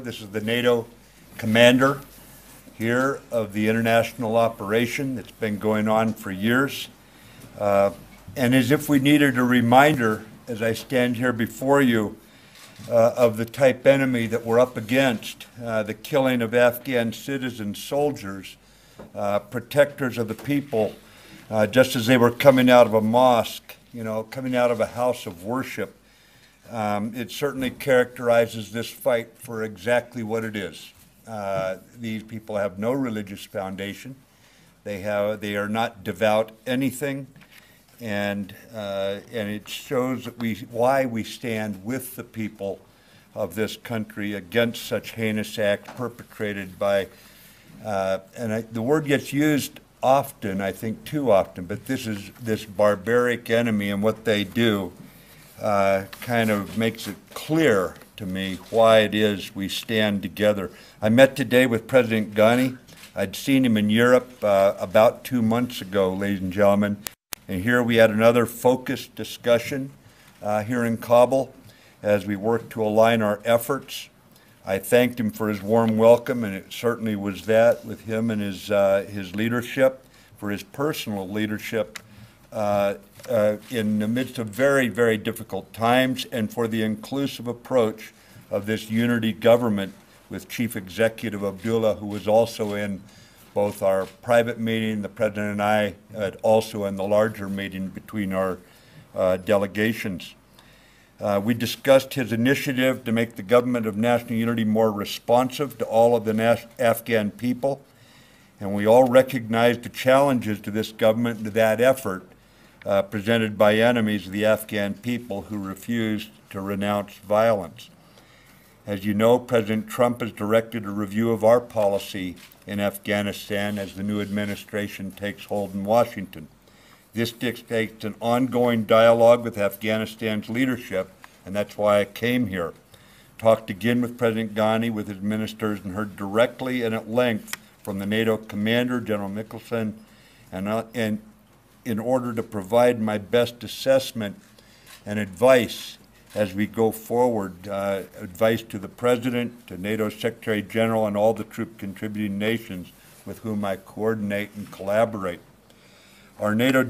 This is the NATO commander here of the international operation that's been going on for years. And as if we needed a reminder, as I stand here before you, of the type enemy that we're up against, the killing of Afghan citizen soldiers, protectors of the people, just as they were coming out of a mosque, coming out of a house of worship. It certainly characterizes this fight for exactly what it is. These people have no religious foundation. They are not devout anything, and it shows that why we stand with the people of this country against such heinous acts perpetrated by, the word gets used often, I think too often, but this barbaric enemy, and what they do kind of makes it clear to me why it is we stand together. I met today with President Ghani. I'd seen him in Europe about 2 months ago, ladies and gentlemen, and here we had another focused discussion here in Kabul as we worked to align our efforts. I thanked him for his warm welcome, and it certainly was that with him and his leadership, for his personal leadership in the midst of very, very difficult times, and for the inclusive approach of this unity government with Chief Executive Abdullah, who was also in both our private meeting, the President and I, also in the larger meeting between our delegations. We discussed his initiative to make the government of national unity more responsive to all of the Afghan people, and we all recognized the challenges to this government and to that effort presented by enemies of the Afghan people who refused to renounce violence. As you know, President Trump has directed a review of our policy in Afghanistan as the new administration takes hold in Washington. This dictates an ongoing dialogue with Afghanistan's leadership, and that's why I came here. Talked again with President Ghani, with his ministers, and heard directly and at length from the NATO commander, General Nicholson, and in order to provide my best assessment and advice as we go forward, advice to the President, to NATO Secretary General, and all the troop contributing nations with whom I coordinate and collaborate. Our NATO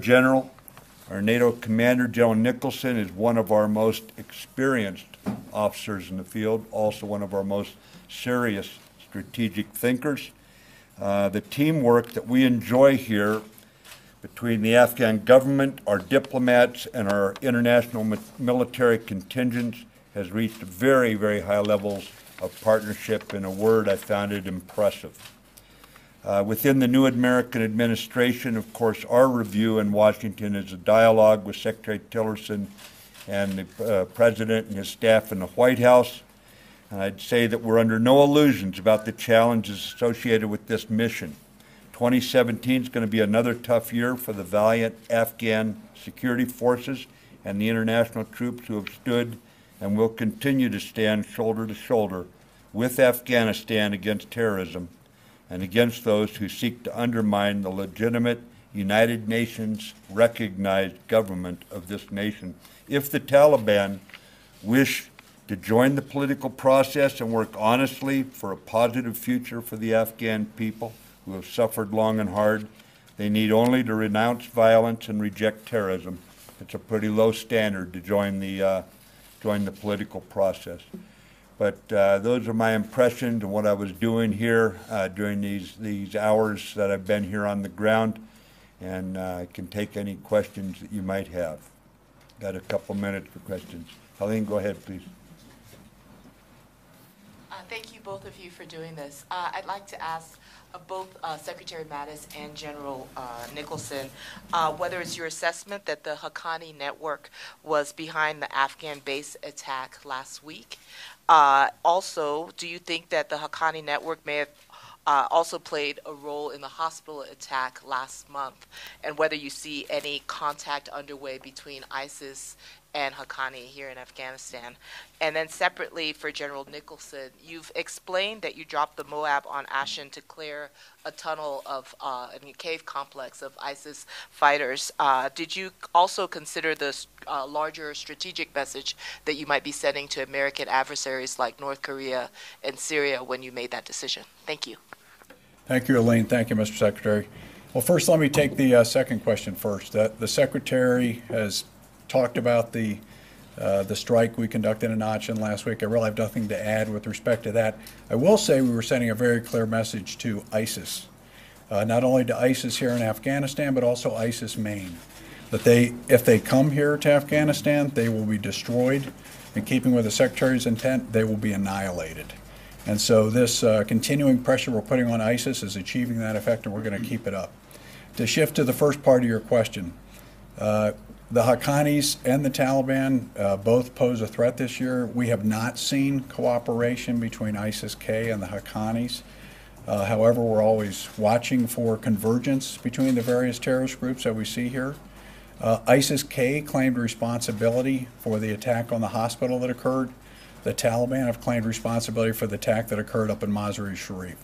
commander, General Nicholson, is one of our most experienced officers in the field, also one of our most serious strategic thinkers. The teamwork that we enjoy here between the Afghan government, our diplomats, and our international military contingents has reached very, very high levels of partnership. In a word, I found it impressive. Within the new American administration, of course, our review in Washington is a dialogue with Secretary Tillerson and the President and his staff in the White House. And I'd say that we're under no illusions about the challenges associated with this mission. 2017 is going to be another tough year for the valiant Afghan security forces and the international troops who have stood and will continue to stand shoulder to shoulder with Afghanistan against terrorism and against those who seek to undermine the legitimate United Nations recognized government of this nation. If the Taliban wish to join the political process and work honestly for a positive future for the Afghan people who have suffered long and hard, they need only to renounce violence and reject terrorism. It's a pretty low standard to join the political process. But those are my impressions and what I was doing here during these hours that I've been here on the ground, and I can take any questions that you might have. Got a couple minutes for questions. Helene, go ahead, please. Thank you, both of you, for doing this. I'd like to ask both Secretary Mattis and General Nicholson whether it's your assessment that the Haqqani network was behind the Afghan base attack last week. Also, do you think that the Haqqani network may have also played a role in the hospital attack last month, and whether you see any contact underway between ISIS and Haqqani here in Afghanistan? And then separately for General Nicholson, you've explained that you dropped the Moab on Ashen to clear a tunnel of a cave complex of ISIS fighters. Did you also consider the larger strategic message that you might be sending to American adversaries like North Korea and Syria when you made that decision? Thank you. Thank you, Elaine. Thank you, Mr. Secretary. Well, first, let me take the second question first. The Secretary has talked about the strike we conducted in Achin last week. I really have nothing to add with respect to that. I will say we were sending a very clear message to ISIS, not only to ISIS here in Afghanistan, but also ISIS Maine, that if they come here to Afghanistan, they will be destroyed. In keeping with the Secretary's intent, they will be annihilated. And so this continuing pressure we're putting on ISIS is achieving that effect, and we're going to keep it up. To shift to the first part of your question, the Haqqanis and the Taliban both pose a threat this year. We have not seen cooperation between ISIS-K and the Haqqanis. However, we're always watching for convergence between the various terrorist groups that we see here. ISIS-K claimed responsibility for the attack on the hospital that occurred. The Taliban have claimed responsibility for the attack that occurred up in Mazar-e-Sharif.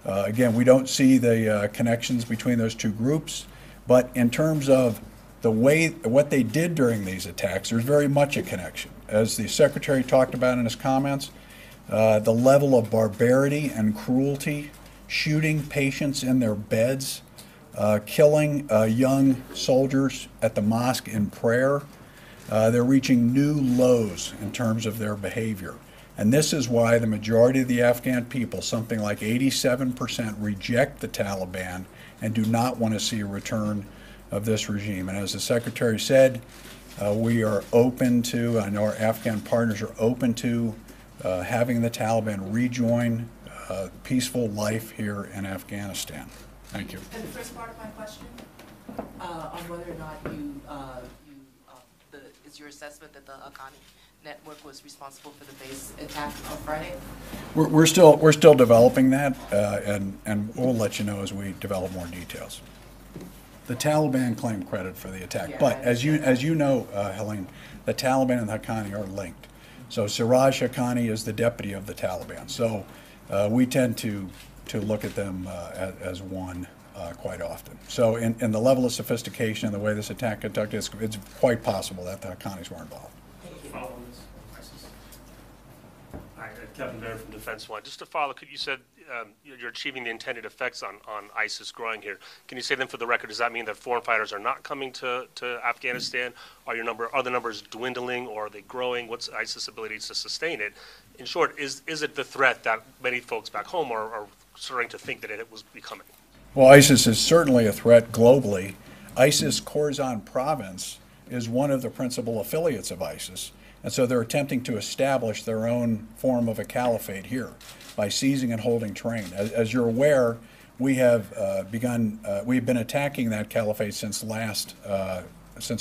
Again, we don't see the connections between those two groups, but in terms of what they did during these attacks, there's very much a connection. As the Secretary talked about in his comments, the level of barbarity and cruelty, shooting patients in their beds, killing young soldiers at the mosque in prayer, they're reaching new lows in terms of their behavior. And this is why the majority of the Afghan people, something like 87%, reject the Taliban and do not want to see a return of this regime. And as the Secretary said, we are open to, and our Afghan partners are open to having the Taliban rejoin peaceful life here in Afghanistan. Thank you. And the first part of my question, on whether or not is your assessment that the Haqqani network was responsible for the base attack on Friday? We're still developing that, and we'll let you know as we develop more details. The Taliban claim credit for the attack, but as you know, Helene, the Taliban and the Haqqani are linked. So Siraj Haqqani is the deputy of the Taliban. So we tend to look at them as one quite often. So in the level of sophistication and the way this attack conducted, it's quite possible that the Haqqanis were involved. Follow this. Hi, Kevin Baird from Defense One. Just to follow, you said you're achieving the intended effects on ISIS growing here. Can you say then for the record, does that mean that foreign fighters are not coming to Afghanistan? Are the numbers dwindling, or are they growing? What's ISIS' ability to sustain it? In short, is it the threat that many folks back home are starting to think that it was becoming? Well, ISIS is certainly a threat globally. ISIS Khorasan province is one of the principal affiliates of ISIS, and so they're attempting to establish their own form of a caliphate here by seizing and holding terrain. As you're aware, we have we've been attacking that caliphate since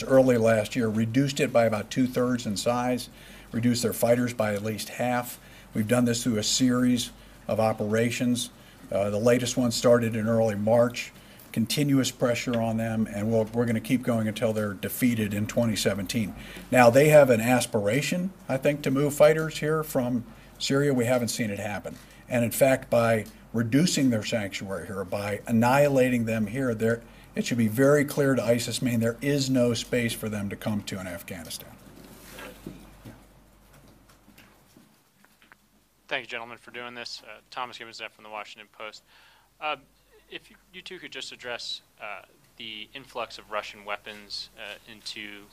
early last year, reduced it by about 2/3 in size, reduced their fighters by at least half. We've done this through a series of operations. The latest one started in early March, continuous pressure on them, and we're going to keep going until they're defeated in 2017. Now, they have an aspiration, I think, to move fighters here from Syria. We haven't seen it happen. And in fact, by reducing their sanctuary here, by annihilating them here, it should be very clear to ISIS Maine there is no space for them to come to in Afghanistan. Thank you, gentlemen, for doing this. Thomas Gibbons from the Washington Post. If you two could just address the influx of Russian weapons into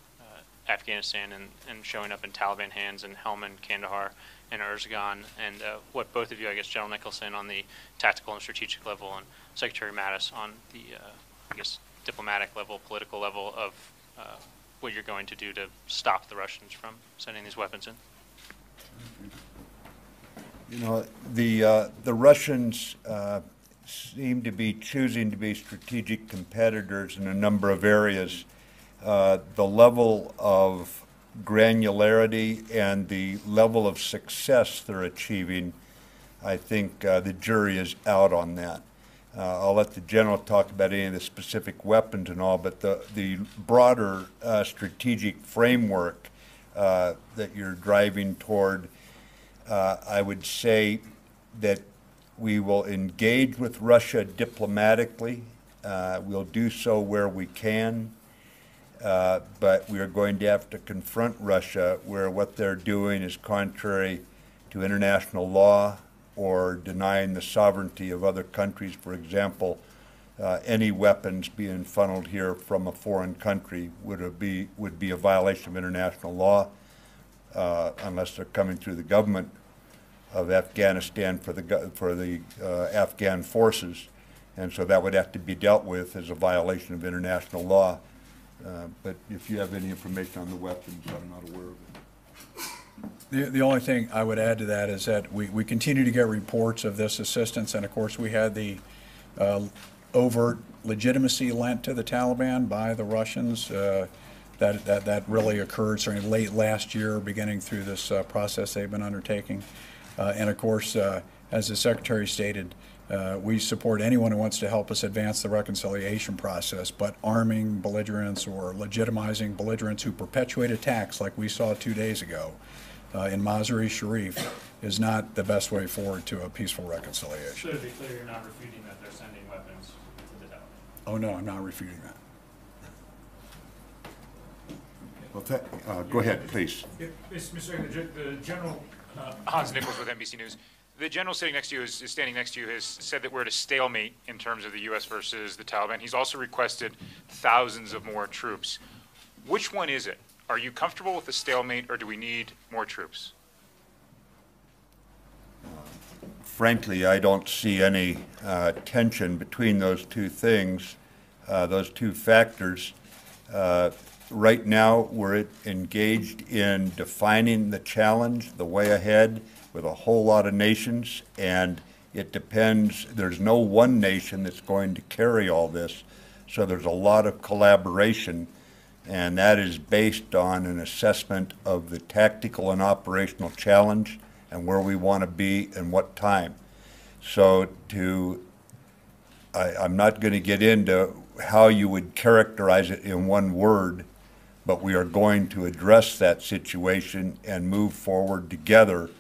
Afghanistan and showing up in Taliban hands in Helmand, Kandahar, and Uruzgan, and what both of you, I guess, General Nicholson on the tactical and strategic level, and Secretary Mattis on the, I guess, diplomatic level, political level of what you're going to do to stop the Russians from sending these weapons in. You know, the Russians seem to be choosing to be strategic competitors in a number of areas. The level of granularity and the level of success they're achieving, I think the jury is out on that. I'll let the general talk about any of the specific weapons and all, but the broader strategic framework that you're driving toward. I would say that we will engage with Russia diplomatically. We'll do so where we can, but we are going to have to confront Russia where what they're doing is contrary to international law or denying the sovereignty of other countries. For example, any weapons being funneled here from a foreign country would be a violation of international law, unless they're coming through the government of Afghanistan for the Afghan forces, and so that would have to be dealt with as a violation of international law. But if you have any information on the weapons, I'm not aware of it. The only thing I would add to that is that we continue to get reports of this assistance, and of course we had the overt legitimacy lent to the Taliban by the Russians. That really occurred starting late last year, beginning through this process they've been undertaking. And of course, as the Secretary stated, we support anyone who wants to help us advance the reconciliation process, but arming belligerents or legitimizing belligerents who perpetuate attacks like we saw 2 days ago in Mazar-e Sharif is not the best way forward to a peaceful reconciliation. So to be clear, you're not refuting that they're sending weapons to the Taliban? Oh no, I'm not refuting that. Well, go ahead, please. Mr. Secretary, the General, Hans Nichols with NBC News. The general sitting next to you is standing next to you has said that we're at a stalemate in terms of the U.S. versus the Taliban. He's also requested thousands of more troops. Which one is it? Are you comfortable with the stalemate, or do we need more troops? Frankly, I don't see any tension between those two things, those two factors. Right now, we're engaged in defining the challenge, the way ahead, with a whole lot of nations, and it depends. There's no one nation that's going to carry all this, so there's a lot of collaboration, and that is based on an assessment of the tactical and operational challenge and where we want to be and what time. So I'm not going to get into how you would characterize it in one word, but we are going to address that situation and move forward together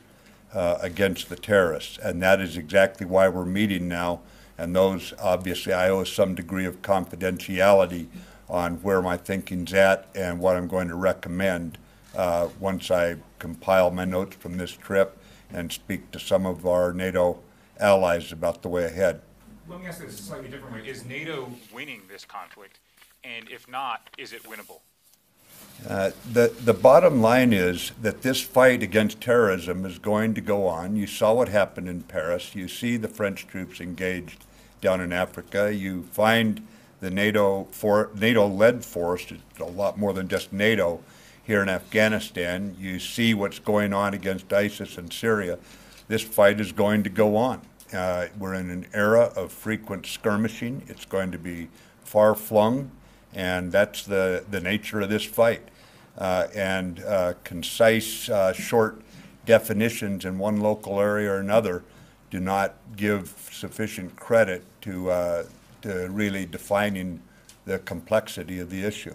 against the terrorists. And that is exactly why we're meeting now. And those, obviously, I owe some degree of confidentiality on where my thinking's at and what I'm going to recommend once I compile my notes from this trip and speak to some of our NATO allies about the way ahead. let me ask this a slightly different way. Is NATO winning this conflict? And if not, is it winnable? The bottom line is that this fight against terrorism is going to go on. You saw what happened in Paris. You see the French troops engaged down in Africa. You find the NATO-led force, it's a lot more than just NATO, here in Afghanistan. You see what's going on against ISIS in Syria. This fight is going to go on. We're in an era of frequent skirmishing. It's going to be far-flung, and that's the nature of this fight. Concise, short definitions in one local area or another do not give sufficient credit to really defining the complexity of the issue.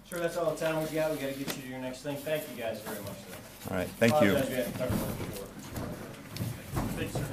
Sure, that's all the time we got. We got to get you to your next thing. Thank you guys very much, sir. All right, thank you. Apologize we had to cover more before. Thanks, sir.